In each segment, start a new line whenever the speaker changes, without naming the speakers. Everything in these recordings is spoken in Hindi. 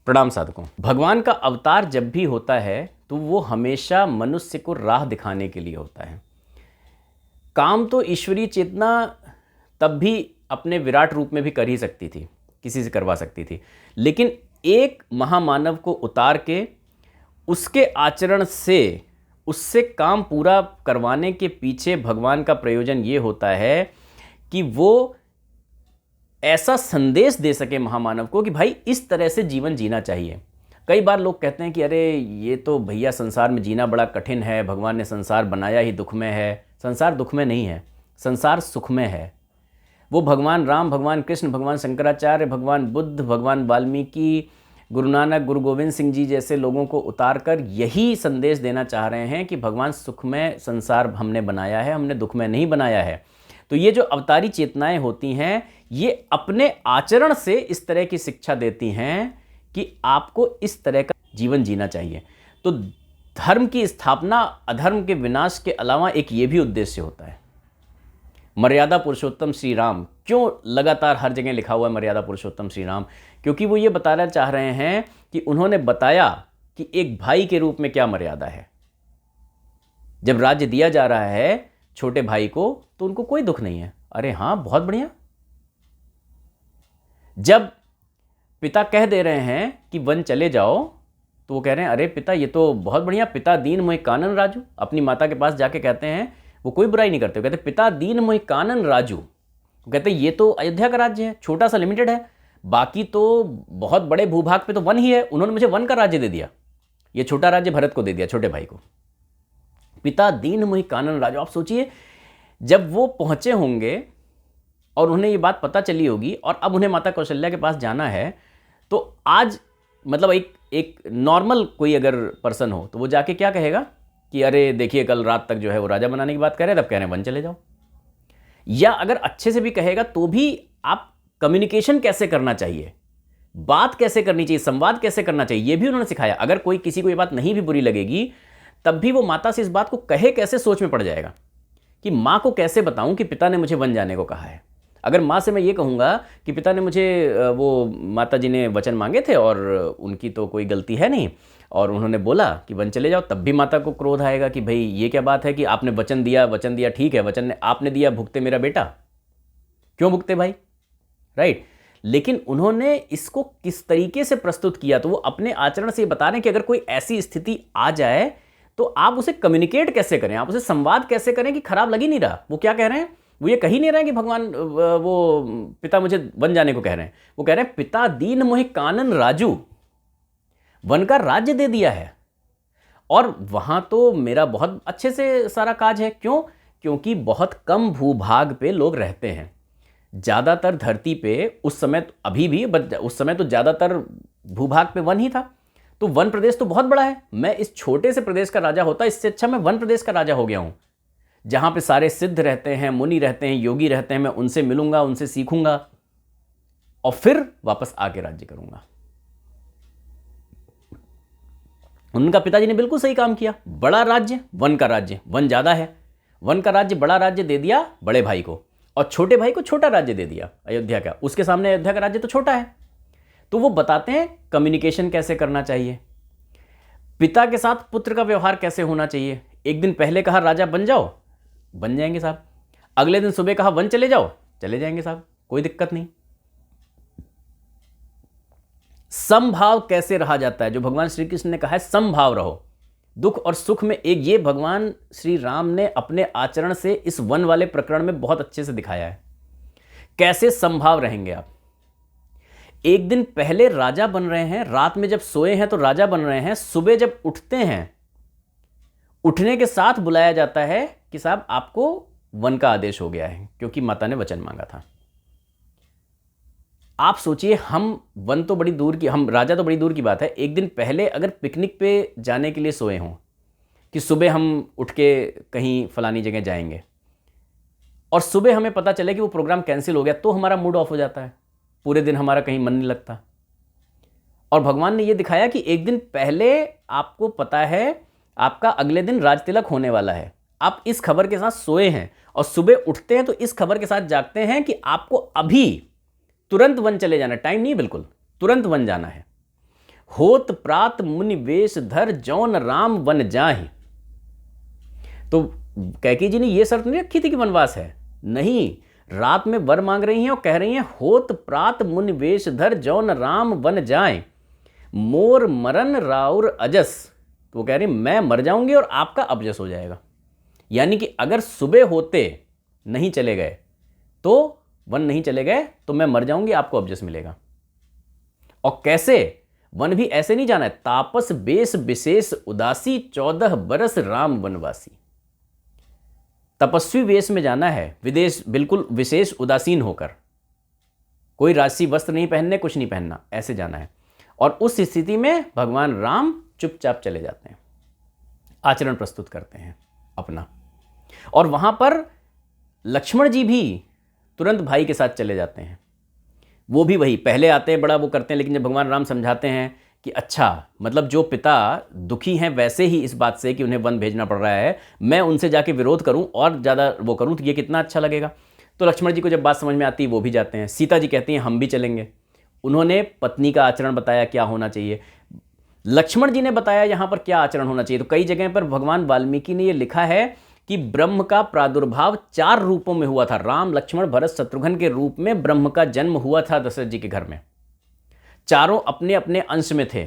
प्रणाम साधकों। भगवान का अवतार जब भी होता है तो वो हमेशा मनुष्य को राह दिखाने के लिए होता है। काम तो ईश्वरीय चेतना तब भी अपने विराट रूप में भी कर ही सकती थी, किसी से करवा सकती थी, लेकिन एक महामानव को उतार के उसके आचरण से उससे काम पूरा करवाने के पीछे भगवान का प्रयोजन ये होता है कि वो ऐसा संदेश दे सके महामानव को कि भाई इस तरह से जीवन जीना चाहिए। कई बार लोग कहते हैं कि अरे ये तो भैया संसार में जीना बड़ा कठिन है, भगवान ने संसार बनाया ही दुख में है। संसार दुख में नहीं है, संसार सुख में है। वो भगवान राम, भगवान कृष्ण, भगवान शंकराचार्य, भगवान बुद्ध, भगवान वाल्मीकि, गुरु नानक, गुरु गोविंद सिंह जी जैसे लोगों को उतार कर यही संदेश देना चाह रहे हैं कि भगवान सुख में संसार हमने बनाया है, हमने दुख में नहीं बनाया है। तो ये जो अवतारी चेतनाएं होती हैं ये अपने आचरण से इस तरह की शिक्षा देती हैं कि आपको इस तरह का जीवन जीना चाहिए। तो धर्म की स्थापना अधर्म के विनाश के अलावा एक ये भी उद्देश्य होता है। मर्यादा पुरुषोत्तम श्री राम, क्यों लगातार हर जगह लिखा हुआ है मर्यादा पुरुषोत्तम श्री राम? क्योंकि वो ये बताना चाह रहे हैं कि उन्होंने बताया कि एक भाई के रूप में क्या मर्यादा है। जब राज्य दिया जा रहा है छोटे भाई को तो उनको कोई दुख नहीं है, अरे हाँ बहुत बढ़िया। जब पिता कह दे रहे हैं कि वन चले जाओ तो वो कह रहे हैं अरे पिता ये तो बहुत बढ़िया, पिता दीन मोहि कानन राजू। अपनी माता के पास जाके कहते हैं, वो कोई बुराई नहीं करते, वो कहते पिता दीन मोहि कानन राजू। वो कहते ये तो अयोध्या का राज्य है, छोटा सा लिमिटेड है, बाकी तो बहुत बड़े भूभाग पे तो वन ही है, उन्होंने मुझे वन का राज्य दे दिया, ये छोटा राज्य भरत को दे दिया, छोटे भाई को। पिता दीन मोहि कानन राजू। आप सोचिए जब वो पहुंचे होंगे और उन्हें ये बात पता चली होगी और अब उन्हें माता कौशल्या के पास जाना है, तो आज मतलब एक नॉर्मल कोई अगर पर्सन हो तो वो जाके क्या कहेगा कि अरे देखिए कल रात तक जो है वो राजा बनाने की बात कर रहे हैं, तब कह रहे हैं वन चले जाओ। या अगर अच्छे से भी कहेगा तो भी आप कम्युनिकेशन कैसे करना चाहिए, बात कैसे करनी चाहिए, संवाद कैसे करना चाहिए, ये भी उन्होंने सिखाया। अगर कोई किसी को ये बात नहीं भी बुरी लगेगी तब भी वो माता से इस बात को कहे कैसे, सोच में पड़ जाएगा कि माँ को कैसे बताऊं कि पिता ने मुझे वन जाने को कहा है। अगर माँ से मैं ये कहूँगा कि पिता ने मुझे, वो माता जी ने वचन मांगे थे और उनकी तो कोई गलती है नहीं और उन्होंने बोला कि वन चले जाओ, तब भी माता को क्रोध आएगा कि भाई ये क्या बात है कि आपने वचन दिया ठीक है, वचन आपने दिया, भुगते मेरा बेटा, क्यों भुगते भाई, राइट। लेकिन उन्होंने इसको किस तरीके से प्रस्तुत किया, तो वो अपने आचरण से बता रहे हैं कि अगर कोई ऐसी स्थिति आ जाए तो आप उसे कम्युनिकेट कैसे करें, आप उसे संवाद कैसे करें कि खराब लग ही नहीं रहा। वो क्या कह रहे हैं, वो ये कह ही नहीं रहे हैं कि भगवान वो पिता मुझे वन जाने को कह रहे हैं, वो कह रहे हैं पिता दीन मोहि कानन राजू, वन का राज्य दे दिया है और वहां तो मेरा बहुत अच्छे से सारा काज है। क्यों? क्योंकि बहुत कम भूभाग पे लोग रहते हैं। ज़्यादातर धरती पे उस समय, अभी भी उस समय तो ज़्यादातर भूभाग पे वन ही था। तो वन प्रदेश तो बहुत बड़ा है, मैं इस छोटे से प्रदेश का राजा होता, इससे अच्छा मैं वन प्रदेश का राजा हो गया हूं, जहां पे सारे सिद्ध रहते हैं, मुनि रहते हैं, योगी रहते हैं। मैं उनसे मिलूंगा, उनसे सीखूंगा और फिर वापस आके राज्य करूंगा। उनका पिताजी ने बिल्कुल सही काम किया। बड़ा राज्य, वन का राज्य, वन ज्यादा है, वन का राज्य, बड़ा राज्य दे दिया बड़े भाई को और छोटे भाई को छोटा राज्य दे दिया अयोध्या का। उसके सामने अयोध्या का राज्य तो छोटा है। तो वो बताते हैं कम्युनिकेशन कैसे करना चाहिए, पिता के साथ पुत्र का व्यवहार कैसे होना चाहिए। एक दिन पहले कहा राजा बन जाओ, बन जाएंगे साहब। अगले दिन सुबह कहा वन चले जाओ, चले जाएंगे साहब, कोई दिक्कत नहीं। समभाव कैसे रहा जाता है, जो भगवान श्री कृष्ण ने कहा है समभाव रहो, दुख और सुख में एक, ये भगवान श्री राम ने अपने आचरण से इस वन वाले प्रकरण में बहुत अच्छे से दिखाया है। कैसे समभाव रहेंगे आप। एक दिन पहले राजा बन रहे हैं, रात में जब सोए हैं तो राजा बन रहे हैं, सुबह जब उठते हैं, उठने के साथ बुलाया जाता है कि साहब आपको वन का आदेश हो गया है, क्योंकि माता ने वचन मांगा था। आप सोचिए, हम वन तो बड़ी दूर की, हम राजा तो बड़ी दूर की बात है, एक दिन पहले अगर पिकनिक पे जाने के लिए सोए हों कि सुबह हम उठ के कहीं फलानी जगह जाएंगे और सुबह हमें पता चले कि वो प्रोग्राम कैंसिल हो गया, तो हमारा मूड ऑफ हो जाता है, पूरे दिन हमारा कहीं मन नहीं लगता। और भगवान ने ये दिखाया कि एक दिन पहले आपको पता है आपका अगले दिन राज तिलक होने वाला है, आप इस खबर के साथ सोए हैं और सुबह उठते हैं तो इस खबर के साथ जागते हैं कि आपको अभी तुरंत वन चले जाना, टाइम नहीं, बिल्कुल तुरंत वन जाना है। होत प्रात मुनि वेश धर जौन राम वन जाहि। तो कैकेयी जी ने ये शर्त नहीं रखी थी कि वनवास है, नहीं, रात में वर मांग रही हैं और कह रही हैं होत प्रात मुनि वेश धर जौन राम वन जाए मोर मरन राउर अजस। तो वो कह रही मैं मर जाऊंगी और आपका अबजस हो जाएगा। यानी कि अगर सुबह होते नहीं चले गए तो वन नहीं चले गए तो मैं मर जाऊंगी, आपको अबजस मिलेगा। और कैसे? वन भी ऐसे नहीं जाना है, तापस बेस विशेष उदासी 14 बरस राम वनवासी। तपस्वी वेश में जाना है, विदेश बिल्कुल विशेष उदासीन होकर, कोई राजसी वस्त्र नहीं पहनने, कुछ नहीं पहनना, ऐसे जाना है। और उस स्थिति में भगवान राम चुपचाप चले जाते हैं, आचरण प्रस्तुत करते हैं अपना। और वहां पर लक्ष्मण जी भी तुरंत भाई के साथ चले जाते हैं। वो भी वही पहले आते हैं, बड़ा वो करते हैं, लेकिन जब भगवान राम समझाते हैं कि अच्छा, मतलब जो पिता दुखी हैं वैसे ही इस बात से कि उन्हें वन भेजना पड़ रहा है, मैं उनसे जाके विरोध करूं और ज़्यादा वो करूं तो ये कितना अच्छा लगेगा। तो लक्ष्मण जी को जब बात समझ में आती है वो भी जाते हैं। सीता जी कहती हैं हम भी चलेंगे। उन्होंने पत्नी का आचरण बताया क्या होना चाहिए, लक्ष्मण जी ने बताया यहाँ पर क्या आचरण होना चाहिए। तो कई जगह पर भगवान वाल्मीकि ने ये लिखा है कि ब्रह्म का प्रादुर्भाव 4 रूपों में हुआ था। राम, लक्ष्मण, भरत, शत्रुघ्न के रूप में ब्रह्म का जन्म हुआ था दशरथ जी के घर में। चारों अपने अपने अंश में थे।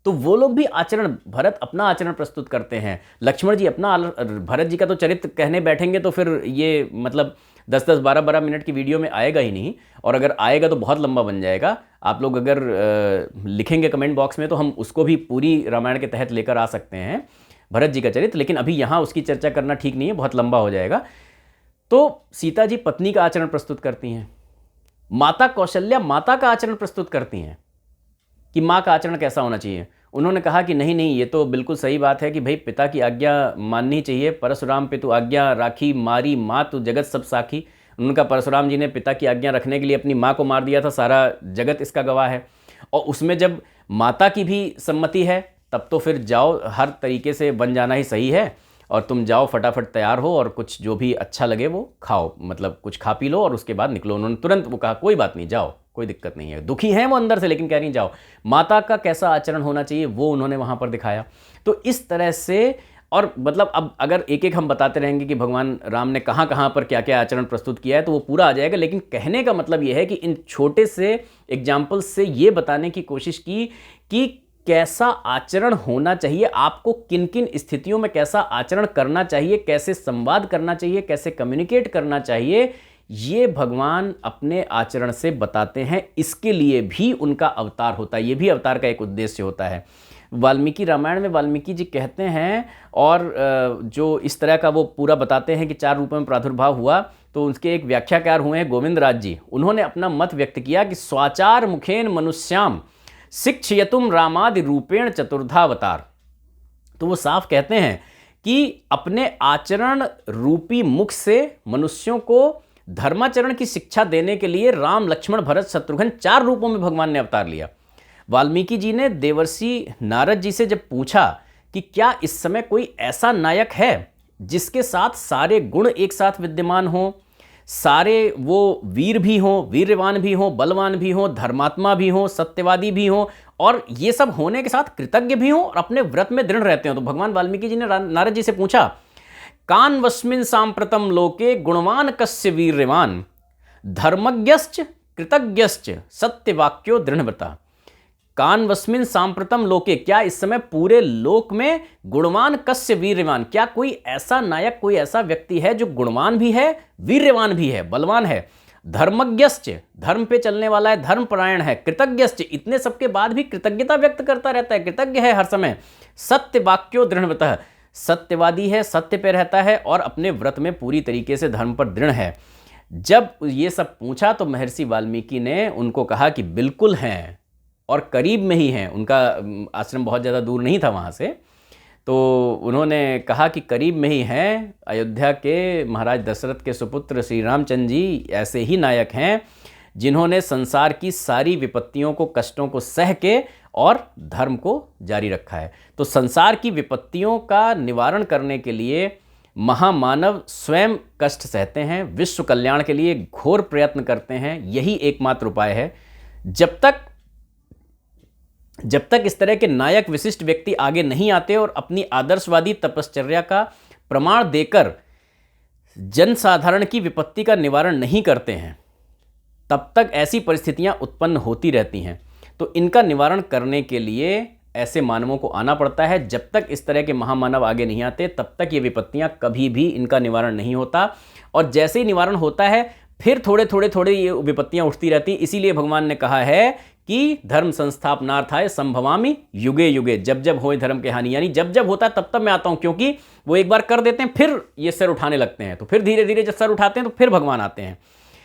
तो वो लोग भी आचरण, भरत अपना आचरण प्रस्तुत करते हैं, लक्ष्मण जी अपना। भरत जी का तो चरित्र कहने बैठेंगे तो फिर ये मतलब 10-10, 12-12 मिनट की वीडियो में आएगा ही नहीं, और अगर आएगा तो बहुत लंबा बन जाएगा। आप लोग अगर लिखेंगे कमेंट बॉक्स में तो हम उसको भी पूरी रामायण के तहत लेकर आ सकते हैं, भरत जी का चरित्र, लेकिन अभी यहाँ उसकी चर्चा करना ठीक नहीं है, बहुत लंबा हो जाएगा। तो सीता जी पत्नी का आचरण प्रस्तुत करती हैं, माता कौशल्या माता का आचरण प्रस्तुत करती हैं कि माँ का आचरण कैसा होना चाहिए। उन्होंने कहा कि नहीं नहीं, ये तो बिल्कुल सही बात है कि भाई पिता की आज्ञा माननी चाहिए। परशुराम पे तू आज्ञा राखी मारी माँ तू जगत सब साखी। उनका परशुराम जी ने पिता की आज्ञा रखने के लिए अपनी माँ को मार दिया था, सारा जगत इसका गवाह है। और उसमें जब माता की भी सम्मति है तब तो फिर जाओ, हर तरीके से बन जाना ही सही है। और तुम जाओ फटाफट तैयार हो और कुछ जो भी अच्छा लगे वो खाओ, मतलब कुछ खा पी लो और उसके बाद निकलो। उन्होंने तुरंत वो कहा कोई बात नहीं, जाओ, कोई दिक्कत नहीं है। दुखी हैं वो अंदर से, लेकिन कह रही जाओ। माता का कैसा आचरण होना चाहिए वो उन्होंने वहाँ पर दिखाया। तो इस तरह से, और मतलब अब अगर एक एक हम बताते रहेंगे कि भगवान राम ने कहाँ कहाँ पर क्या क्या आचरण प्रस्तुत किया है तो वो पूरा आ जाएगा। लेकिन कहने का मतलब ये है कि इन छोटे से एग्जाम्पल्स से ये बताने की कोशिश की कि कैसा आचरण होना चाहिए, आपको किन किन स्थितियों में कैसा आचरण करना चाहिए, कैसे संवाद करना चाहिए, कैसे कम्युनिकेट करना चाहिए, ये भगवान अपने आचरण से बताते हैं। इसके लिए भी उनका अवतार होता है, ये भी अवतार का एक उद्देश्य होता है। वाल्मीकि रामायण में वाल्मीकि जी कहते हैं, और जो इस तरह का वो पूरा बताते हैं कि 4 रूपों में प्रादुर्भाव हुआ, तो उसके एक व्याख्याकार हुए हैं गोविंद राज जी। उन्होंने अपना मत व्यक्त किया कि स्वाचार मुखेन मनुष्याम शिक्षयतुम रामादि रूपेण चतुर्धावतार। तो वो साफ कहते हैं कि अपने आचरण रूपी मुख से मनुष्यों को धर्माचरण की शिक्षा देने के लिए राम, लक्ष्मण, भरत, शत्रुघ्न 4 रूपों में भगवान ने अवतार लिया। वाल्मीकि जी ने देवर्षि नारद जी से जब पूछा कि क्या इस समय कोई ऐसा नायक है जिसके साथ सारे गुण एक साथ विद्यमान हों, सारे वो वीर भी हों, वीर्यवान भी हों, बलवान भी हों, धर्मात्मा भी हों, सत्यवादी भी हों, और ये सब होने के साथ कृतज्ञ भी हों और अपने व्रत में दृढ़ रहते हो। तो भगवान वाल्मीकि जी ने नारद जी से पूछा, कान वस्मिन सांप्रतम लोके गुणवान कस्य वीर्यवान धर्मज्ञश्च कृतज्ञश्च सत्यवाक्यो दृढ़व्रता। कान वस्मिन सांप्रतम लोके, क्या इस समय पूरे लोक में गुणवान कस्य वीर्यवान, क्या कोई ऐसा नायक, कोई ऐसा व्यक्ति है जो गुणवान भी है, वीर्यवान भी है, बलवान है, धर्मज्ञश्च, धर्म पे चलने वाला है, धर्मपरायण है, कृतज्ञश्च, इतने सबके बाद भी कृतज्ञता व्यक्त करता रहता है, कृतज्ञ है हर समय, सत्यवाक्यो दृढ़व्रतः, सत्यवादी है, सत्य पे रहता है और अपने व्रत में पूरी तरीके से धर्म पर दृढ़ है। जब ये सब पूछा तो महर्षि वाल्मीकि ने उनको कहा कि बिल्कुल हैं और करीब में ही हैं। उनका आश्रम बहुत ज़्यादा दूर नहीं था वहाँ से, तो उन्होंने कहा कि करीब में ही हैं। अयोध्या के महाराज दशरथ के सुपुत्र श्री रामचंद्र जी ऐसे ही नायक हैं जिन्होंने संसार की सारी विपत्तियों को, कष्टों को सह के और धर्म को जारी रखा है। तो संसार की विपत्तियों का निवारण करने के लिए महामानव स्वयं कष्ट सहते हैं, विश्व कल्याण के लिए घोर प्रयत्न करते हैं। यही एकमात्र उपाय है। जब तक इस तरह के नायक विशिष्ट व्यक्ति आगे नहीं आते और अपनी आदर्शवादी तपश्चर्या का प्रमाण देकर जनसाधारण की विपत्ति का निवारण नहीं करते हैं, तब तक ऐसी परिस्थितियां उत्पन्न होती रहती हैं। तो इनका निवारण करने के लिए ऐसे मानवों को आना पड़ता है। जब तक इस तरह के महामानव आगे नहीं आते, तब तक ये विपत्तियां कभी भी इनका निवारण नहीं होता। और जैसे ही निवारण होता है, फिर थोड़े ये विपत्तियां उठती रहती। इसीलिए भगवान ने कहा है कि धर्म संस्थापनार्थाय संभवामि युगे युगे, जब जब होए धर्म के हानि, यानी जब जब होता है तब तब मैं आता हूं। क्योंकि वो एक बार कर देते हैं, फिर ये सर उठाने लगते हैं, तो फिर धीरे धीरे जब सर उठाते हैं तो फिर भगवान आते हैं।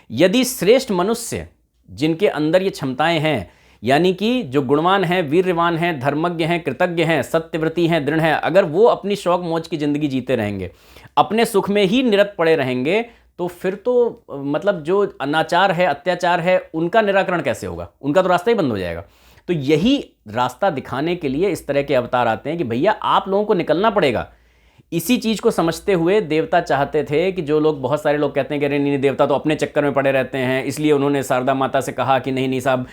यदि श्रेष्ठ मनुष्य जिनके अंदर ये क्षमताएं हैं, यानी कि जो गुणवान हैं, वीर्यवान हैं, धर्मज्ञ हैं, कृतज्ञ हैं, सत्यव्रती हैं, दृढ़ हैं, अगर वो अपनी शौक मौज की जिंदगी जीते रहेंगे, अपने सुख में ही निरत पड़े रहेंगे, तो फिर तो मतलब जो अनाचार है, अत्याचार है, उनका निराकरण कैसे होगा? उनका तो रास्ता ही बंद हो जाएगा। तो यही रास्ता दिखाने के लिए इस तरह के अवतार आते हैं कि भैया आप लोगों को निकलना पड़ेगा। इसी चीज़ को समझते हुए देवता चाहते थे कि जो लोग, बहुत सारे लोग कहते हैं कि अरे नहीं, देवता तो अपने चक्कर में पड़े रहते हैं, इसलिए उन्होंने शारदा माता से कहा कि नहीं साहब,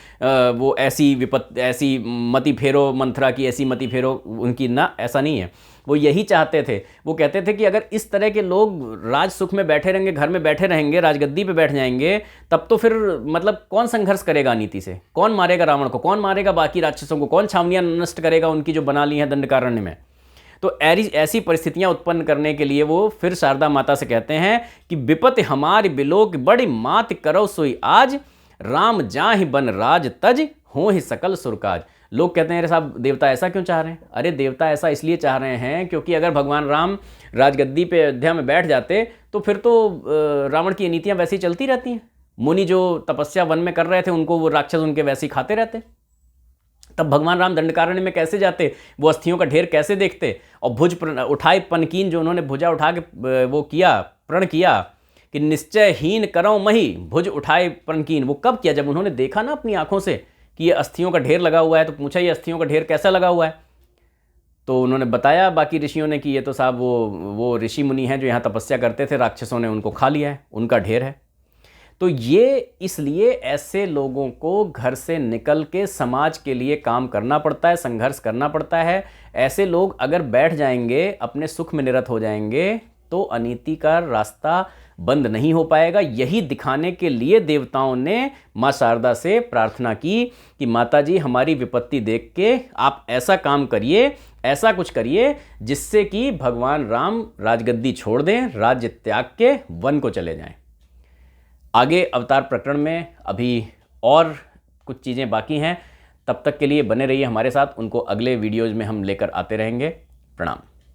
वो ऐसी मति फेरो, मंथरा की ऐसी मति फेरो उनकी, ना, ऐसा नहीं है। वो यही चाहते थे। वो कहते थे कि अगर इस तरह के लोग राज सुख में बैठे रहेंगे, घर में बैठे रहेंगे, राजगद्दी पे बैठ जाएंगे, तब तो फिर मतलब कौन संघर्ष करेगा नीति से? कौन मारेगा रावण को? कौन मारेगा बाकी राक्षसों को? कौन छावनियाँ नष्ट करेगा उनकी जो बना ली हैं दंडकारण्य में? तो ऐसी परिस्थितियां उत्पन्न करने के लिए वो फिर शारदा माता से कहते हैं कि विपत्ति हमारी बिलोक बड़ी मात करो सोई आज, राम जाहि बन राज तज हो ही सकल सुरकाज। लोग कहते हैं अरे साहब, देवता ऐसा क्यों चाह रहे हैं? अरे देवता ऐसा इसलिए चाह रहे हैं क्योंकि अगर भगवान राम राजगद्दी पे अयोध्या में बैठ जाते तो फिर तो रावण की नीतियां वैसी चलती रहती हैं। मुनि जो तपस्या वन में कर रहे थे, उनको वो राक्षस उनके वैसे ही खाते रहते। तब भगवान राम दंडकारण्य में कैसे जाते? वो अस्थियों का ढेर कैसे देखते? और भुज उठाए पनकीन, जो उन्होंने भुजा उठा के वो किया, प्रण किया कि निश्चयहीन करो मही, भुज उठाए पनकीन, वो कब किया? जब उन्होंने देखा ना अपनी आंखों से कि ये अस्थियों का ढेर लगा हुआ है। तो पूछा ये अस्थियों का ढेर कैसा लगा हुआ है? तो उन्होंने बताया बाकी ऋषियों ने कि ये तो साहब वो ऋषि मुनि हैं जो यहाँ तपस्या करते थे, राक्षसों ने उनको खा लिया है, उनका ढेर है। तो ये इसलिए ऐसे लोगों को घर से निकल के समाज के लिए काम करना पड़ता है, संघर्ष करना पड़ता है। ऐसे लोग अगर बैठ जाएंगे, अपने सुख में निरत हो जाएंगे, तो अनीति का रास्ता बंद नहीं हो पाएगा। यही दिखाने के लिए देवताओं ने माँ शारदा से प्रार्थना की कि माता जी, हमारी विपत्ति देख के आप ऐसा काम करिए, ऐसा कुछ करिए जिससे कि भगवान राम राजगद्दी छोड़ दें, राज्य त्याग के वन को चले जाएं। आगे अवतार प्रकरण में अभी और कुछ चीज़ें बाकी हैं। तब तक के लिए बने रहिए हमारे साथ, उनको अगले वीडियोज़ में हम लेकर आते रहेंगे। प्रणाम।